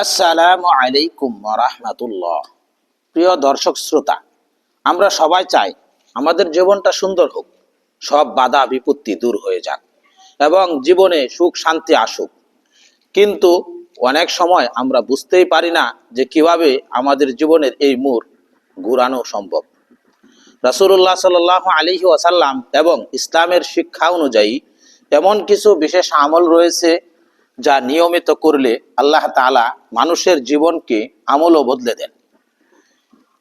আসসালামু আলাইকুম ওয়া রাহমাতুল্লাহ। প্রিয় দর্শক শ্রোতা, আমরা সবাই চাই আমাদের জীবনটা সুন্দর হোক, সব বাধা বিপত্তি দূর হয়ে যাক এবং জীবনে সুখ শান্তি আসুক। কিন্তু অনেক সময় আমরা বুঝতেই পারি না যে কিভাবে আমাদের জীবনের এই মোড় ঘুরানো সম্ভব। রাসূলুল্লাহ সাল্লাল্লাহু আলাইহি ওয়াসাল্লাম এবং ইসলামের শিক্ষা অনুযায়ী এমন কিছু বিশেষ আমল রয়েছে যা নিয়মিত করলে আল্লাহ তাআলা মানুষের জীবনকে আমলও বদলে দেন।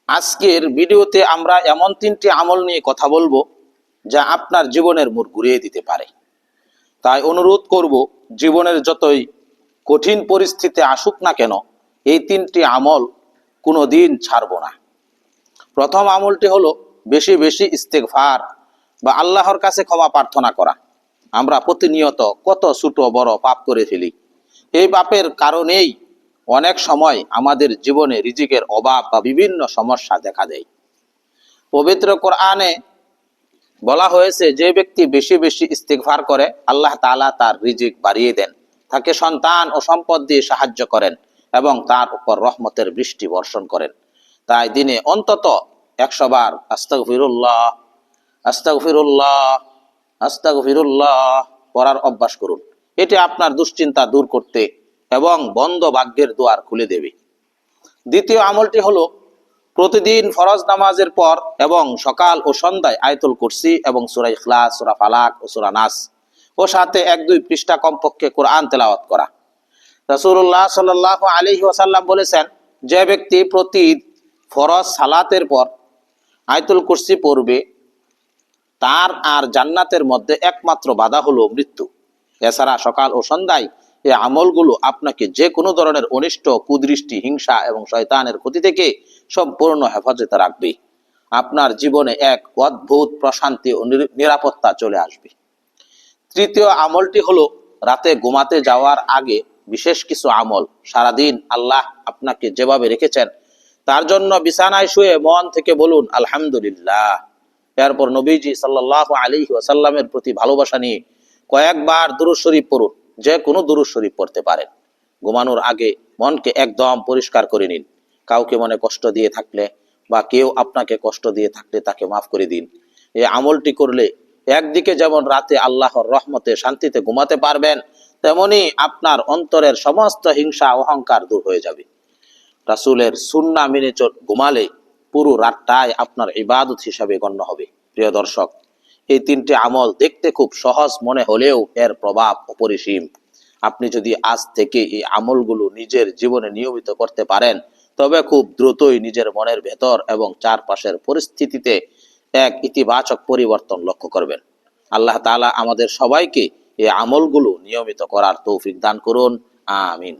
আজকের ভিডিওতে আমরা এমন 3টি আমল নিয়ে কথা বলবো যা আপনার জীবনের মোড় ঘুরিয়ে দিতে পারে। তাই অনুরোধ করব, জীবনের যতই কঠিন পরিস্থিতি আসুক না কেন, এই 3টি আমল কোনো দিন ছাড়ব না। প্রথম আমলটি হলো বেশি বেশি ইস্তেগফার বা আল্লাহর কাছে ক্ষমা প্রার্থনা করা। আমরা প্রতিনিয়ত কত ছোট বড় পাপ করে ফেলি। এই পাপের কারণেই অনেক সময় আমাদের জীবনে রিজিকের অভাব বা বিভিন্ন সমস্যা দেখা দেয়। পবিত্র কোরআনে বলা হয়েছে, যে ব্যক্তি বেশি বেশি ইস্তিগফার করে আল্লাহ তাআলা তার রিজিক বাড়িয়ে দেন, তাকে সন্তান ও সম্পদ দিয়ে সাহায্য করেন এবং তার উপর রহমতের বৃষ্টি বর্ষণ করেন। তাই দিনে অন্তত 100 বার আস্তাগফিরুল্লাহ আস্তাগফিরুল্লাহ আস্তাগফিরুল্লাহ পড়ার অভ্যাস করুন। এটি আপনার দুশ্চিন্তা দূর করতে এবং বন্ধ ভাগ্যের দুয়ার খুলে দেবে। দ্বিতীয় আমলটি হলো প্রতিদিন ফরজ নামাজের পর এবং সকাল ও সন্ধ্যায় আয়াতুল কুরসি এবং সূরা ইখলাস, সূরা ফালাক ও সূরা নাস ও সাথে 1-2 পৃষ্ঠা কমপক্ষে কোরআন তেলাওয়াত করা। রাসূলুল্লাহ সাল্লাল্লাহু আলাইহি ওয়াসাল্লাম বলেছেন, যে ব্যক্তি প্রতি ফরজ সালাতের পর আয়াতুল কুরসি পড়বে তার আর জান্নাতের মধ্যে একমাত্র বাধা হলো মৃত্যু। এছাড়া সকাল ও সন্ধ্যায় এই আমলগুলো আপনাকে যে কোনো ধরনের অনিষ্ট, কুদৃষ্টি, হিংসা এবং শয়তানের ক্ষতি থেকে সম্পূর্ণ হেফাজতে রাখবে। আপনার জীবনে এক অদ্ভুত প্রশান্তি ও নিরাপত্তা চলে আসবে। তৃতীয় আমলটি হলো রাতে ঘুমাতে যাওয়ার আগে বিশেষ কিছু আমল। সারাদিন আল্লাহ আপনাকে যেভাবে রেখেছেন তার জন্য বিছানায় শুয়ে মন থেকে বলুন আলহামদুলিল্লাহ। এরপর নবীজি সাল্লাল্লাহু আলাইহি ওয়াসাল্লামের প্রতি ভালোবাসা নিয়ে কয়েকবার দুরূদ শরীফ পড়ুন। যে কোনো দুরূদ শরীফ পড়তে পারেন। ঘুমানোর আগে মনকে একদম পরিষ্কার করে নিন। কাউকে মনে কষ্ট দিয়ে থাকলে বা কেউ আপনাকে কষ্ট দিয়ে থাকলে তাকে মাফ করে দিন। এই আমলটি করলে একদিকে যেমন রাতে আল্লাহর রহমতে শান্তিতে ঘুমাতে পারবেন, তেমনি আপনার অন্তরের সমস্ত হিংসা অহংকার দূর হয়ে যাবে। রাসূলের সুন্নাহ মেনে ঘুমালে পুরো রাতটাই আপনার ইবাদত হিসাবে গণ্য হবে। প্রিয় দর্শক, এই 3টি আমল দেখতে খুব সহজ মনে হলেও এর প্রভাব অপরিসীম। আপনি যদি আজ থেকে এই আমলগুলো নিজের জীবনে নিয়মিত করতে পারেন, তবে খুব দ্রুতই নিজের মনের ভেতর এবং চারপাশের পরিস্থিতিতে এক ইতিবাচক পরিবর্তন লক্ষ্য করবেন। আল্লাহ তাআলা আমাদের সবাইকে এই আমলগুলো নিয়মিত করার তৌফিক দান করুন। আমিন।